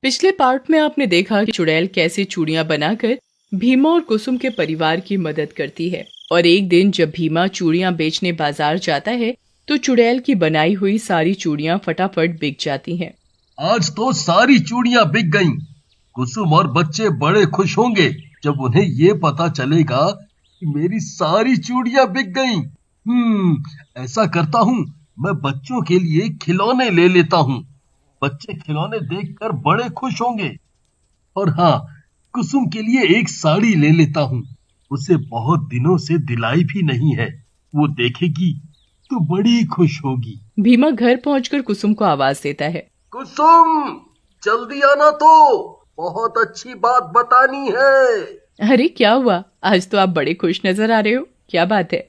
पिछले पार्ट में आपने देखा कि चुड़ैल कैसे चूड़ियां बनाकर भीमा और कुसुम के परिवार की मदद करती है। और एक दिन जब भीमा चूड़ियां बेचने बाजार जाता है तो चुड़ैल की बनाई हुई सारी चूड़ियां फटाफट बिक जाती हैं। आज तो सारी चूड़ियां बिक गईं। कुसुम और बच्चे बड़े खुश होंगे जब उन्हें ये पता चलेगा कि मेरी सारी चूड़ियां बिक गईं। ऐसा करता हूँ, मैं बच्चों के लिए खिलौने ले लेता हूँ। बच्चे खिलौने देखकर बड़े खुश होंगे। और हाँ, कुसुम के लिए एक साड़ी ले लेता हूँ। उसे बहुत दिनों से दिलाई भी नहीं है। वो देखेगी तो बड़ी खुश होगी। भीमा घर पहुंचकर कुसुम को आवाज देता है। कुसुम, जल्दी आना, तो बहुत अच्छी बात बतानी है। अरे क्या हुआ, आज तो आप बड़े खुश नजर आ रहे हो, क्या बात है?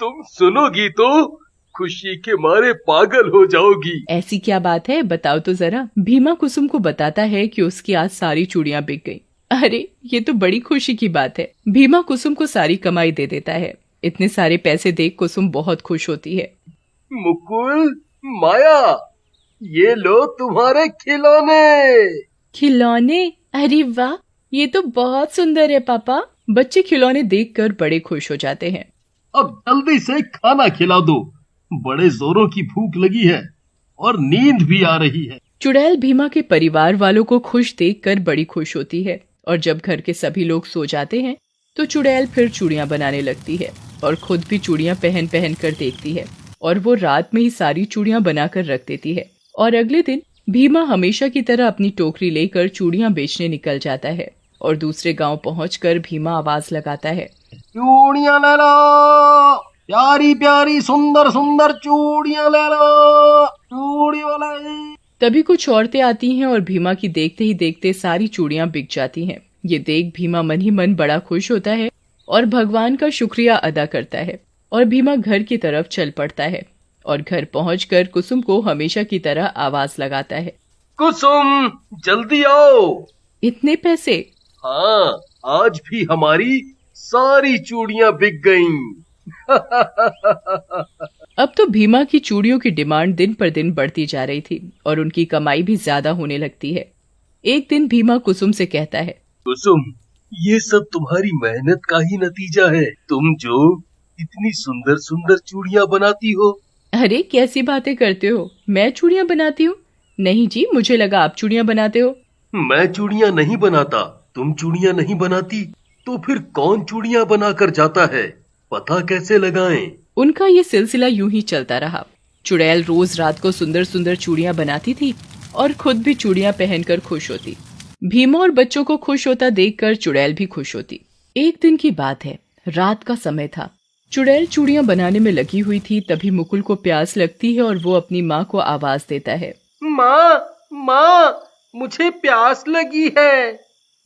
तुम सुनोगी तो खुशी के मारे पागल हो जाओगी। ऐसी क्या बात है, बताओ तो जरा। भीमा कुसुम को बताता है कि उसकी आज सारी चूड़ियां बिक गईं। अरे ये तो बड़ी खुशी की बात है। भीमा कुसुम को सारी कमाई दे देता है। इतने सारे पैसे देख कुसुम बहुत खुश होती है। मुकुल, माया, ये लो तुम्हारे खिलौने। खिलौने? अरे वाह, ये तो बहुत सुंदर है पापा। बच्चे खिलौने देखकर बड़े खुश हो जाते हैं। अब जल्दी से खाना खिला दो, बड़े जोरों की भूख लगी है और नींद भी आ रही है। चुड़ैल भीमा के परिवार वालों को खुश देखकर बड़ी खुश होती है और जब घर के सभी लोग सो जाते हैं तो चुड़ैल फिर चूड़ियां बनाने लगती है और खुद भी चूड़ियां पहन पहन कर देखती है और वो रात में ही सारी चूड़ियां बनाकर रख देती है। और अगले दिन भीमा हमेशा की तरह अपनी टोकरी लेकर चूड़ियां बेचने निकल जाता है और दूसरे गांव पहुंचकर भीमा आवाज लगाता है, चूड़ियां ले लो, प्यारी प्यारी सुंदर सुंदर चूड़ियां ले लो, चूड़ी वाले। तभी कुछ औरतें आती हैं और भीमा की देखते ही देखते सारी चूड़ियां बिक जाती हैं। ये देख भीमा मन ही मन बड़ा खुश होता है और भगवान का शुक्रिया अदा करता है और भीमा घर की तरफ चल पड़ता है और घर पहुंचकर कुसुम को हमेशा की तरह आवाज लगाता है, कुसुम, जल्दी आओ। इतने पैसे? हाँ, आज भी हमारी सारी चूड़ियां बिक गईं। अब तो भीमा की चूड़ियों की डिमांड दिन पर दिन बढ़ती जा रही थी और उनकी कमाई भी ज्यादा होने लगती है। एक दिन भीमा कुसुम से कहता है, कुसुम, ये सब तुम्हारी मेहनत का ही नतीजा है। तुम जो इतनी सुंदर सुंदर चूड़ियां बनाती हो। अरे कैसी बातें करते हो, मैं चूड़ियां बनाती हूँ? नहीं जी, मुझे लगा आप चूड़ियां बनाते हो। मैं चूड़ियां नहीं बनाता, तुम चूड़ियां नहीं बनाती, तो फिर कौन चूड़ियां बनाकर जाता है? पता कैसे लगाएं? उनका ये सिलसिला यूं ही चलता रहा। चुड़ैल रोज रात को सुंदर सुंदर चूड़ियां बनाती थी और खुद भी चूड़ियां पहनकर खुश होती। भीमा और बच्चों को खुश होता देखकर चुड़ैल भी खुश होती। एक दिन की बात है, रात का समय था। चुड़ैल चूड़ियां बनाने में लगी हुई थी, तभी मुकुल को प्यास लगती है और वो अपनी माँ को आवाज देता है, माँ, माँ, मुझे प्यास लगी है।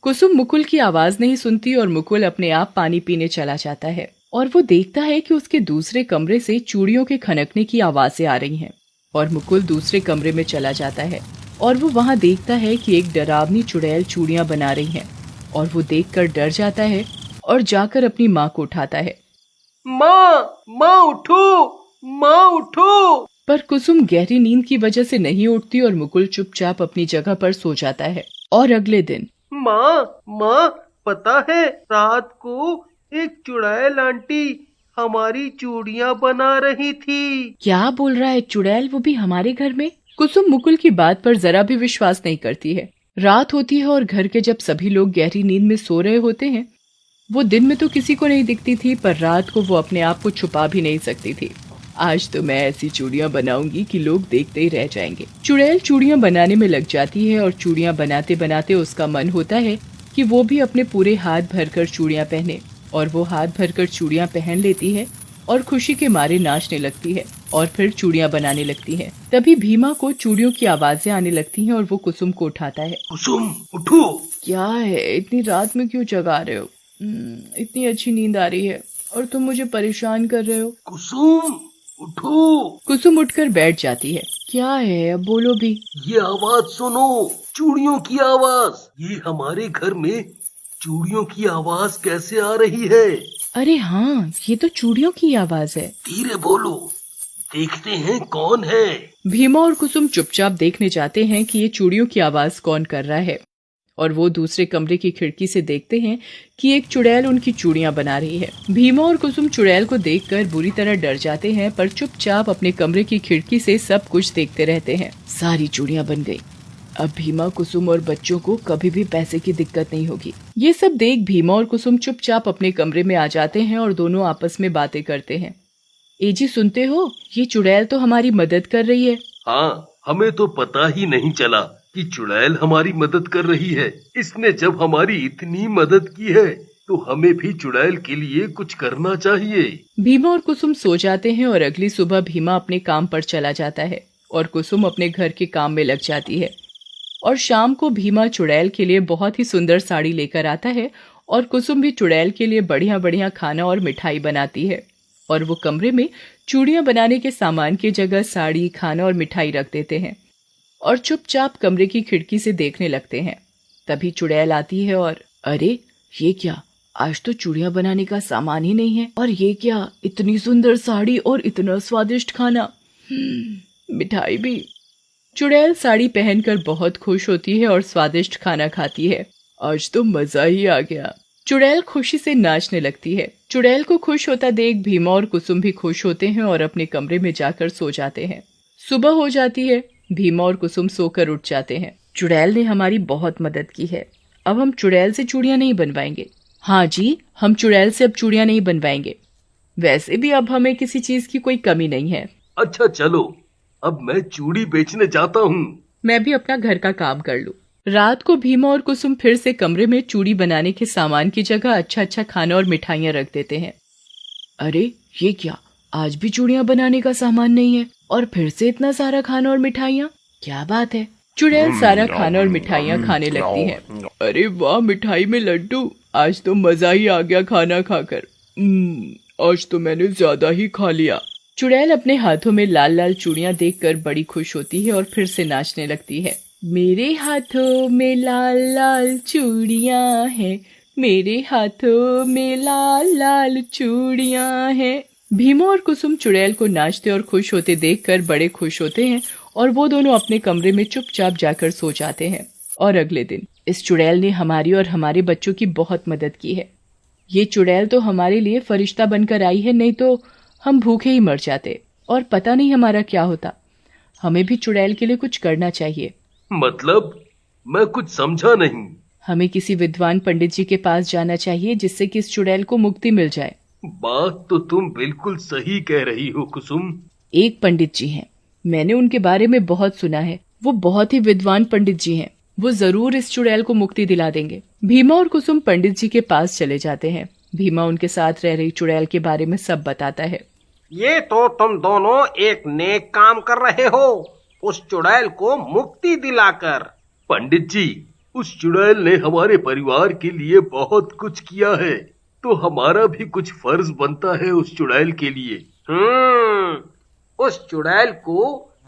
कुसुम मुकुल की आवाज नहीं सुनती और मुकुल अपने आप पानी पीने चला जाता है और वो देखता है कि उसके दूसरे कमरे से चूड़ियों के खनकने की आवाजें आ रही हैं। और मुकुल दूसरे कमरे में चला जाता है और वो वहां देखता है कि एक डरावनी चुड़ैल चूड़ियां बना रही है और वो देखकर डर जाता है और जाकर अपनी माँ को उठाता है। माँ, माँ उठो, माँ उठो। पर कुसुम गहरी नींद की वजह से नहीं उठती और मुकुल चुपचाप अपनी जगह पर सो जाता है। और अगले दिन, माँ, माँ, पता है रात को एक चुड़ैल आंटी हमारी चूड़ियां बना रही थी। क्या बोल रहा है, चुड़ैल, वो भी हमारे घर में? कुसुम मुकुल की बात पर जरा भी विश्वास नहीं करती है। रात होती है और घर के जब सभी लोग गहरी नींद में सो रहे होते हैं। वो दिन में तो किसी को नहीं दिखती थी पर रात को वो अपने आप को छुपा भी नहीं सकती थी। आज तो मैं ऐसी चूड़ियां बनाऊंगी कि लोग देखते ही रह जाएंगे। चुड़ैल चूड़ियां बनाने में लग जाती है और चूड़ियां बनाते बनाते उसका मन होता है कि वो भी अपने पूरे हाथ भरकर चूड़ियां पहने और वो हाथ भरकर चूड़ियां पहन लेती है और खुशी के मारे नाचने लगती है और फिर चूड़ियां बनाने लगती है। तभी भीमा को चूड़ियों की आवाजें आने लगती हैं और वो कुसुम को उठाता है। कुसुम, उठो। क्या है, इतनी रात में क्यों जगा रहे हो? इतनी अच्छी नींद आ रही है और तुम मुझे परेशान कर रहे हो। कुसुम, उठो। कुसुम उठकर बैठ जाती है। क्या है, अब बोलो भी। ये आवाज सुनो, चूड़ियों की आवाज। ये हमारे घर में चूड़ियों की आवाज कैसे आ रही है? अरे हाँ, ये तो चूड़ियों की आवाज है। धीरे बोलो, देखते हैं कौन है। भीमा और कुसुम चुपचाप देखने जाते हैं कि ये चूड़ियों की आवाज कौन कर रहा है, और वो दूसरे कमरे की खिड़की से देखते हैं कि एक चुड़ैल उनकी चूड़ियां बना रही है। भीमा और कुसुम चुड़ैल को देखकर बुरी तरह डर जाते हैं, पर चुपचाप अपने कमरे की खिड़की से सब कुछ देखते रहते हैं। सारी चूड़ियां बन गई। अब भीमा, कुसुम और बच्चों को कभी भी पैसे की दिक्कत नहीं होगी। ये सब देख भीमा और कुसुम चुपचाप अपने कमरे में आ जाते हैं और दोनों आपस में बातें करते हैं। ए जी, सुनते हो, ये चुड़ैल तो हमारी मदद कर रही है। हाँ, हमें तो पता ही नहीं चला कि चुड़ैल हमारी मदद कर रही है। इसने जब हमारी इतनी मदद की है तो हमें भी चुड़ैल के लिए कुछ करना चाहिए। भीमा और कुसुम सो जाते हैं और अगली सुबह भीमा अपने काम पर चला जाता है और कुसुम अपने घर के काम में लग जाती है। और शाम को भीमा चुड़ैल के लिए बहुत ही सुंदर साड़ी लेकर आता है और कुसुम भी चुड़ैल के लिए बढ़िया बढ़िया खाना और मिठाई बनाती है। और वो कमरे में चूड़ियां बनाने के सामान की जगह साड़ी, खाना और मिठाई रख देते हैं और चुपचाप कमरे की खिड़की से देखने लगते हैं। तभी चुड़ैल आती है और अरे ये क्या, आज तो चूड़ियां बनाने का सामान ही नहीं है। और ये क्या, इतनी सुंदर साड़ी और इतना स्वादिष्ट खाना, मिठाई भी। चुड़ैल साड़ी पहनकर बहुत खुश होती है और स्वादिष्ट खाना खाती है। आज तो मजा ही आ गया। चुड़ैल खुशी से नाचने लगती है। चुड़ैल को खुश होता देख भीमा और कुसुम भी खुश होते हैं और अपने कमरे में जाकर सो जाते हैं। सुबह हो जाती है। भीमा और कुसुम सोकर उठ जाते हैं। चुड़ैल ने हमारी बहुत मदद की है। अब हम चुड़ैल से चूड़ियां नहीं बनवाएंगे। हाँ जी, हम चुड़ैल से अब चूड़ियां नहीं बनवाएंगे। वैसे भी अब हमें किसी चीज की कोई कमी नहीं है। अच्छा चलो, अब मैं चूड़ी बेचने जाता हूँ। मैं भी अपना घर का काम कर लूं। रात को भीमा और कुसुम फिर से कमरे में चूड़ी बनाने के सामान की जगह अच्छा अच्छा खाना और मिठाइयां रख देते हैं। अरे ये क्या, आज भी चूड़ियां बनाने का सामान नहीं है और फिर से इतना सारा खाना और मिठाइयां, क्या बात है। चुड़ैल सारा खाना और मिठाइयां खाने लगती है। अरे वाह, मिठाई में लड्डू, आज तो मजा ही आ गया खाना खाकर। आज तो मैंने ज्यादा ही खा लिया। चुड़ैल अपने हाथों में लाल लाल चूड़ियां देखकर बड़ी खुश होती है और फिर से नाचने लगती है। मेरे हाथों में लाल लाल चूड़ियां हैं, मेरे हाथों में लाल लाल चूड़ियां हैं। भीमा और कुसुम चुड़ैल को नाचते और खुश होते देखकर बड़े खुश होते हैं और वो दोनों अपने कमरे में चुपचाप जाकर सो जाते हैं। और अगले दिन इस चुड़ैल ने हमारी और हमारे बच्चों की बहुत मदद की है। ये चुड़ैल तो हमारे लिए फरिश्ता बनकर आई है, नहीं तो हम भूखे ही मर जाते और पता नहीं हमारा क्या होता। हमें भी चुड़ैल के लिए कुछ करना चाहिए। मतलब, मैं कुछ समझा नहीं। हमें किसी विद्वान पंडित जी के पास जाना चाहिए जिससे कि इस चुड़ैल को मुक्ति मिल जाए। बात तो तुम बिल्कुल सही कह रही हो कुसुम। एक पंडित जी हैं, मैंने उनके बारे में बहुत सुना है। वो बहुत ही विद्वान पंडित जी हैं। वो जरूर इस चुड़ैल को मुक्ति दिला देंगे। भीमा और कुसुम पंडित जी के पास चले जाते हैं। भीमा उनके साथ रह रही चुड़ैल के बारे में सब बताता है। ये तो तुम दोनों एक नेक काम कर रहे हो, उस चुड़ैल को मुक्ति दिलाकर। पंडित जी, उस चुड़ैल ने हमारे परिवार के लिए बहुत कुछ किया है, तो हमारा भी कुछ फर्ज बनता है उस चुड़ैल के लिए। उस चुड़ैल को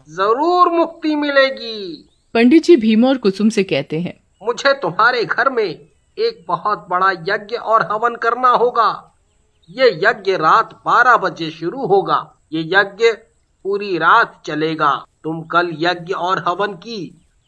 जरूर मुक्ति मिलेगी। पंडित जी भीमा और कुसुम से कहते हैं, मुझे तुम्हारे घर में एक बहुत बड़ा यज्ञ और हवन करना होगा। ये यज्ञ रात 12 बजे शुरू होगा। ये यज्ञ पूरी रात चलेगा। तुम कल यज्ञ और हवन की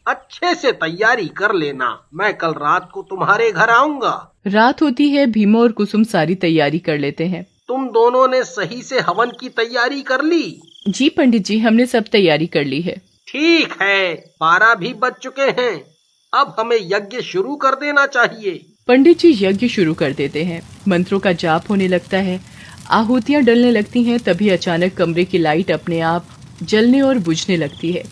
अच्छे से तैयारी कर लेना। मैं कल रात को तुम्हारे घर आऊंगा। रात होती है। भीमा और कुसुम सारी तैयारी कर लेते हैं। तुम दोनों ने सही से हवन की तैयारी कर ली? जी पंडित जी, हमने सब तैयारी कर ली है। ठीक है, 12 भी बज चुके हैं। अब हमें यज्ञ शुरू कर देना चाहिए। पंडित जी यज्ञ शुरू कर देते हैं। मंत्रों का जाप होने लगता है, आहुतियां डलने लगती हैं। तभी अचानक कमरे की लाइट अपने आप जलने और बुझने लगती है।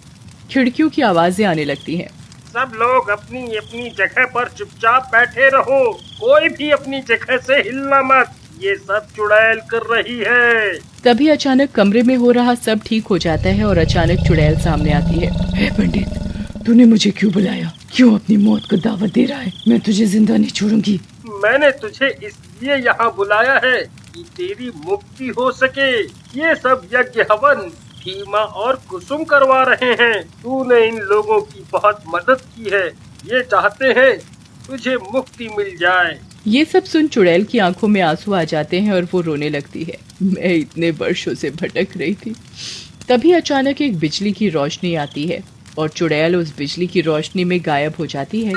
खिड़कियों की आवाजें आने लगती हैं। सब लोग अपनी अपनी जगह पर चुपचाप बैठे रहो। कोई भी अपनी जगह से हिलना मत। ये सब चुड़ैल कर रही है। तभी अचानक कमरे में हो रहा सब ठीक हो जाता है और अचानक चुड़ैल सामने आती है। हे पंडित, तूने मुझे क्यों बुलाया? क्यों अपनी मौत को दावत दे रहा है? मैं तुझे जिंदा नहीं छोड़ूंगी। मैंने तुझे इसलिए यहाँ बुलाया है कि तेरी मुक्ति हो सके। ये सब यज्ञ हवन भीमा और कुसुम करवा रहे हैं। तूने इन लोगों की बहुत मदद की है। ये चाहते हैं तुझे मुक्ति मिल जाए। ये सब सुन चुड़ैल की आंखों में आंसू आ जाते हैं और वो रोने लगती है। मैं इतने वर्षों से भटक रही थी, तभी अचानक एक बिजली की रोशनी आती है और चुड़ैल उस बिजली की रोशनी में गायब हो जाती है।